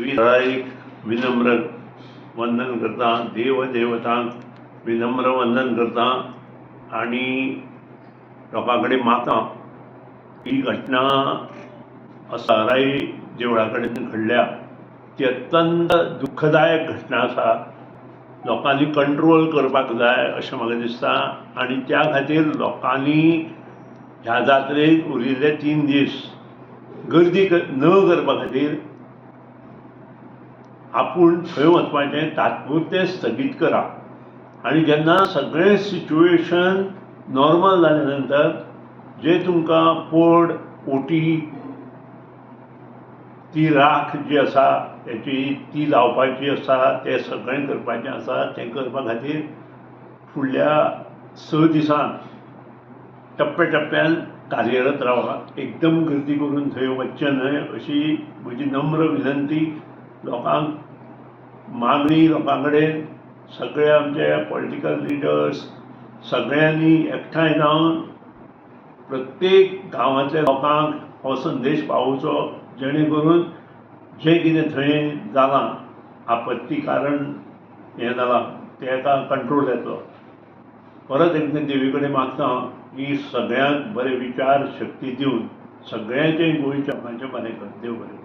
देवीक विनम्र वंदन करता, देव देवतांक विनम्र वंदन करता आणि लोकां कडेन मागता ही घटना साराई देवळा कडेन घडल्या ती अत्यंत दुःखदायक घटना आसा. लोकांनी कंट्रोल करपाक जाय अशें म्हाका दिसता आनी त्या खातीर लोकांनी ह्या जात्रेक उरिल्ले 3 दीस गर्दी न करपा खातीर आपूण थंय वचपाचें तात्पुरतें स्थगीत करप आनी जेन्ना सगळें सिच्युएशन नॉर्मल जाल्या नंतर जे तुमकां पड ओटी ती राख जी आसा तेची ती लावपाची आसा तें सगळें करपाचें आसा. तें करपा खातीर फुडल्या 6 दिसांत टप्प्याटप्प्यान कार्यरत रावला. एकदम गर्दी करून थंय वचचें न्हय अशी म्हजी नम्र विनंती. लोकांक मागणी लोकां कडेन सगळे आमचे पॉलिटिकल लिडर्स सगळ्यांनी एकठांय जावन प्रत्येक गांवांतल्या लोकांक हो संदेश पावोवचो जेणे करून जें कितें थंय जालां आपत्ती कारण हें जालां तेका कंट्रोल येतलो. परत एकदां देवी कडेन मागता की सगळ्यांक बरे विचार शक्ती दिवन सगळ्यांचें गोंयच्या लोकांचें बरें कर. देव बरें कर.